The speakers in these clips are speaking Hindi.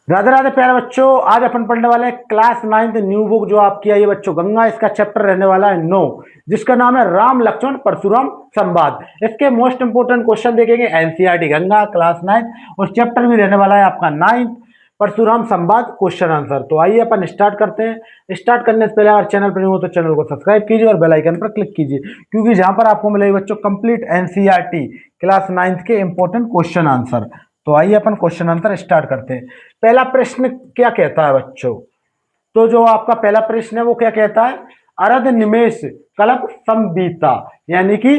राधे राधे प्यारे बच्चों, आज अपन पढ़ने वाले हैं क्लास 9th न्यू बुक जो आपकी आई है बच्चों गंगा। इसका चैप्टर रहने वाला है 9, जिसका नाम है राम लक्ष्मण परशुराम संवाद। इसके मोस्ट इंपोर्टेंट क्वेश्चन देखेंगे एनसीईआरटी गंगा क्लास 9 और चैप्टर भी रहने वाला है आपका 9th परशुराम संवाद क्वेश्चन आंसर। तो आइए अपन स्टार्ट करते हैं। स्टार्ट करने से पहले अगर चैनल पर नहीं हो तो चैनल को सब्सक्राइब कीजिए और बेल आइकन पर क्लिक कीजिए, क्योंकि जहां पर आपको मिलेगी बच्चों कंप्लीट एनसीईआरटी क्लास 9th के इंपॉर्टेंट क्वेश्चन आंसर। तो आइए अपन क्वेश्चन आंसर स्टार्ट करते हैं। पहला प्रश्न क्या कहता है बच्चों? तो जो आपका पहला प्रश्न है वो क्या कहता है? अरद निमेष कलम सम बीता, यानी कि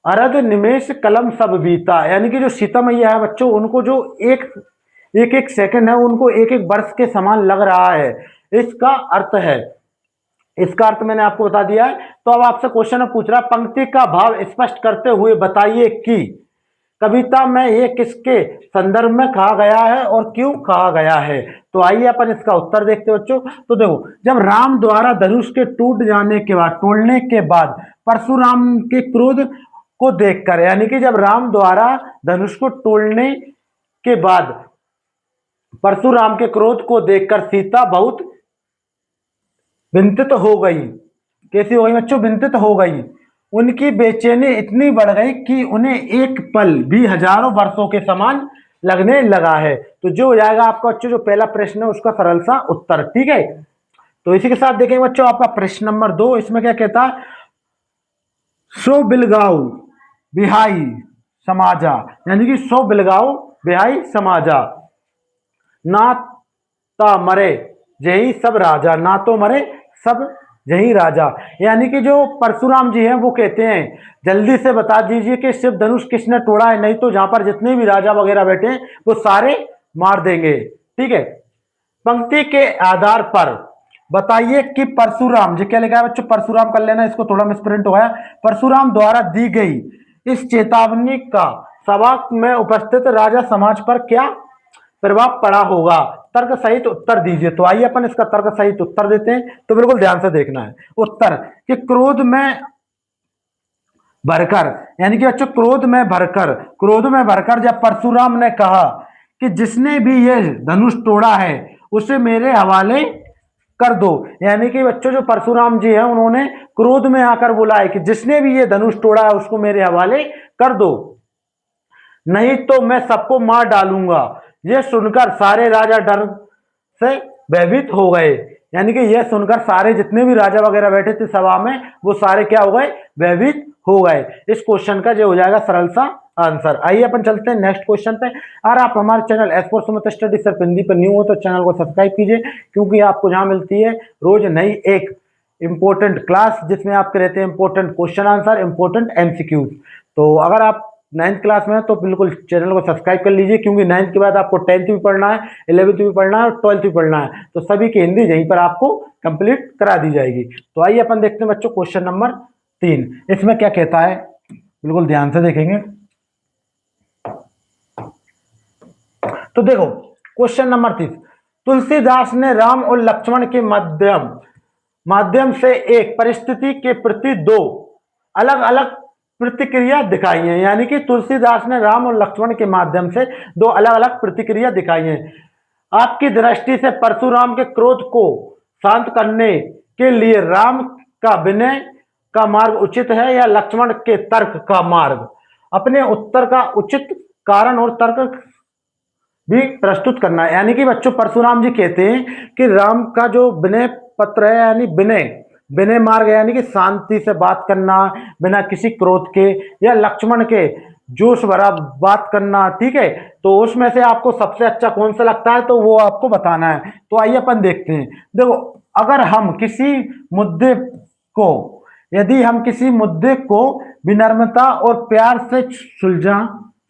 अरद निमेष कलम सब बीता, यानी कि जो सीता मैया है बच्चों, उनको जो एक एक सेकंड है उनको एक एक वर्ष के समान लग रहा है, इसका अर्थ है। इसका अर्थ मैंने आपको बता दिया है। तो अब आपसे क्वेश्चन पूछ रहा, पंक्ति का भाव स्पष्ट करते हुए बताइए कि कविता में ये किसके संदर्भ में कहा गया है और क्यों कहा गया है। तो आइए अपन इसका उत्तर देखते हैं बच्चों। तो देखो, जब राम द्वारा धनुष के टूट जाने के बाद, तोड़ने के बाद परशुराम के क्रोध को देखकर, यानी कि जब राम द्वारा धनुष को तोड़ने के बाद परशुराम के क्रोध को देखकर सीता बहुत विंतित हो गई। कैसी हो गई बच्चों? विंतित हो गई। उनकी बेचैनी इतनी बढ़ गई कि उन्हें एक पल भी हजारों वर्षों के समान लगने लगा है। तो जो हो जाएगा आपका बच्चों जो पहला प्रश्न है उसका सरल सा उत्तर। ठीक है, तो इसी के साथ देखेंगे बच्चों आपका प्रश्न नंबर 2। इसमें क्या कहता है? सो बिलगाऊ बिहाई समाजा, यानी कि सो बिलगाऊ बिहाई समाजा, ना ता मरे जही सब राजा, ना तो मरे सब यही राजा, यानी कि जो परशुराम जी हैं वो कहते हैं जल्दी से बता दीजिए कि शिव धनुष किसने तोड़ा है, नहीं तो जहां पर जितने भी राजा वगैरह बैठे हैं वो सारे मार देंगे। ठीक है, पंक्ति के आधार पर बताइए कि परशुराम जी, क्या लिखा है बच्चों? परशुराम कर लेना, इसको थोड़ा मिसप्रिंट हो गया। परशुराम द्वारा दी गई इस चेतावनी का सभा में उपस्थित राजा समाज पर क्या प्रभाव पड़ा होगा? तर्क सहित उत्तर दीजिए। तो आइए अपन इसका तर्क सहित उत्तर देते हैं। तो बिल्कुल ध्यान से देखना है उत्तर कि क्रोध में भरकर, यानी कि बच्चों क्रोध में भरकर जब परशुराम ने कहा कि जिसने भी ये धनुष तोड़ा है उसे मेरे हवाले कर दो, यानी कि बच्चों जो परशुराम जी हैं उन्होंने क्रोध में आकर बोला है कि जिसने भी ये धनुष तोड़ा है उसको मेरे हवाले कर दो, नहीं तो मैं सबको मार डालूंगा। यह सुनकर सारे राजा डर से भयभीत हो गए, यानी कि यह सुनकर सारे जितने भी राजा वगैरह बैठे थे सभा में वो सारे क्या हो गए? भयभीत हो गए। इस क्वेश्चन का जो हो जाएगा सरल सा आंसर। आइए अपन चलते हैं नेक्स्ट क्वेश्चन पे। अगर आप हमारे channel S four Sumit study सिर्फ हिंदी पर न्यू हो तो चैनल को सब्सक्राइब कीजिए, क्योंकि आपको जहां मिलती है रोज नई एक इंपॉर्टेंट क्लास जिसमें आपके रहते हैं important question answer, important MCQs. तो अगर आप 9th क्लास में है तो बिल्कुल चैनल को सब्सक्राइब कर लीजिए, क्योंकि 9th के बाद आपको 10th भी पढ़ना है, 11th भी पढ़ना है और 12th भी पढ़ना है। तो सभी की हिंदी यहीं पर आपको कंप्लीट करा दी जाएगी। तो आइए अपन देखते हैं बच्चों क्वेश्चन नंबर 3। इसमें क्या कहता है, बिल्कुल ध्यान से देखेंगे। तो देखो क्वेश्चन नंबर 3, तुलसीदास ने राम और लक्ष्मण के माध्यम से एक परिस्थिति के प्रति दो अलग अलग प्रतिक्रिया दिखाई है, यानी कि तुलसीदास ने राम और लक्ष्मण के माध्यम से दो अलग अलग प्रतिक्रिया दिखाई है। आपकी दृष्टि से परशुराम के क्रोध को शांत करने के लिए राम का विनय का मार्ग उचित है या लक्ष्मण के तर्क का मार्ग? अपने उत्तर का उचित कारण और तर्क भी प्रस्तुत करना है। यानी कि बच्चों परशुराम जी कहते हैं कि राम का जो विनय पत्र है, यानी विनय मार्ग है, यानी कि शांति से बात करना बिना किसी क्रोध के, या लक्ष्मण के जोश भरा बात करना। ठीक है, तो उसमें से आपको सबसे अच्छा कौन सा लगता है तो वो आपको बताना है। तो आइए अपन देखते हैं। देखो, अगर हम किसी मुद्दे को यदि हम किसी मुद्दे को विनम्रता और प्यार से सुलझा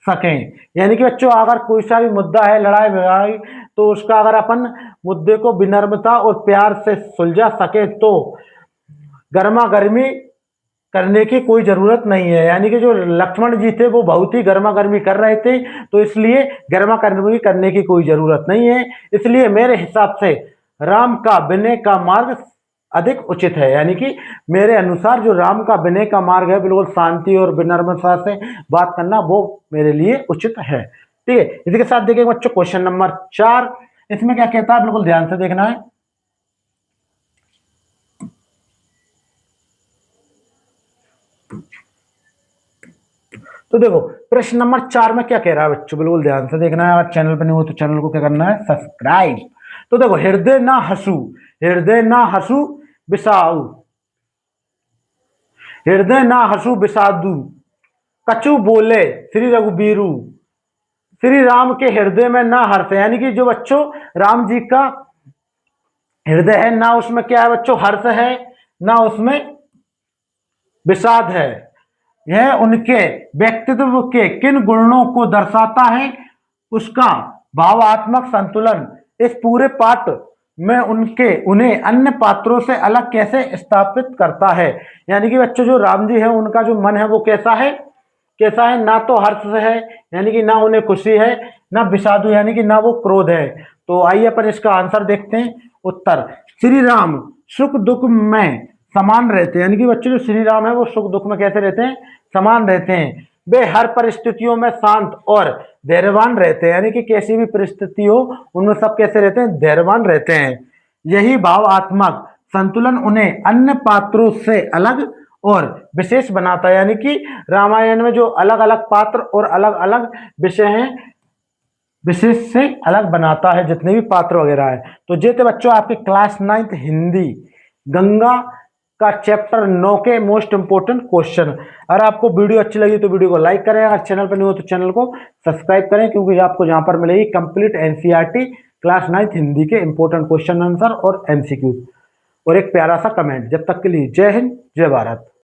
सकें, यानी कि बच्चों अगर कोई सा भी मुद्दा है, लड़ाई झगड़ाई, तो उसका अगर अपन मुद्दे को विनम्रता और प्यार से सुलझा सके तो गर्मा गर्मी करने की कोई जरूरत नहीं है। यानी कि जो लक्ष्मण जी थे वो बहुत ही गर्मा गर्मी कर रहे थे, तो इसलिए गर्मा गर्मी करने की कोई जरूरत नहीं है। इसलिए मेरे हिसाब से राम का विनय का मार्ग अधिक उचित है, यानी कि मेरे अनुसार जो राम का विनय का मार्ग है, बिल्कुल शांति और विनम्रता से बात करना, वो मेरे लिए उचित है। ठीक है, इसी के साथ देखिए बच्चों क्वेश्चन नंबर 4। इसमें क्या कहता है, बिल्कुल ध्यान से देखना है। तो देखो प्रश्न नंबर 4 में क्या कह रहा है बच्चों, बिल्कुल ध्यान से देखना है। अगर चैनल पर नहीं हो तो चैनल को क्या करना है, सब्सक्राइब। तो देखो, हृदय ना हंसू, हृदय ना हंसू बिसाऊ, हृदय ना हंसू बिसादू, कछु बोले श्री रघुबीरू, श्री राम के हृदय में ना हर्ष, यानी कि जो बच्चों राम जी का हृदय है ना, उसमें क्या है बच्चों, हर्ष है, ना उसमें विषाद है। यह उनके व्यक्तित्व के किन गुणों को दर्शाता है, उसका भावात्मक संतुलन इस पूरे पाठ में उन्हें अन्य पात्रों से अलग कैसे स्थापित करता है। यानी कि बच्चों जो राम जी है उनका जो मन है वो कैसा है, कैसा है, ना तो हर्ष है यानी कि ना उन्हें खुशी है, ना विषादु यानी कि ना वो क्रोध है। तो आइए अपन इसका आंसर देखते हैं। उत्तर, श्री राम सुख दुख में समान रहते हैं, यानी कि बच्चे जो श्री राम है वो सुख दुख में कैसे रहते हैं, समान रहते हैं। वे हर परिस्थितियों में शांत और धैर्यवान रहते हैं, यानी कि कैसी भी परिस्थिति हो उनमें सब कैसे रहते हैं, धैर्यवान रहते हैं। यही भावात्मक संतुलन उन्हें अन्य पात्रों से अलग और विशेष बनाता है, यानी कि रामायण में जो अलग अलग पात्र और अलग अलग विषय हैं, विशेष से अलग बनाता है जितने भी पात्र वगैरह है। तो ये थे बच्चों आपके क्लास 9th हिंदी गंगा का चैप्टर 9 के मोस्ट इंपोर्टेंट क्वेश्चन। अगर आपको वीडियो अच्छी लगी तो वीडियो को लाइक करें, अगर चैनल पर नहीं हो तो चैनल को सब्सक्राइब करें, क्योंकि आपको यहाँ पर मिलेगी complete NCERT class 9th Hindi के इंपोर्टेंट क्वेश्चन आंसर और एमसीक्यू और एक प्यारा सा कमेंट। जब तक के लिए जय हिंद, जय भारत।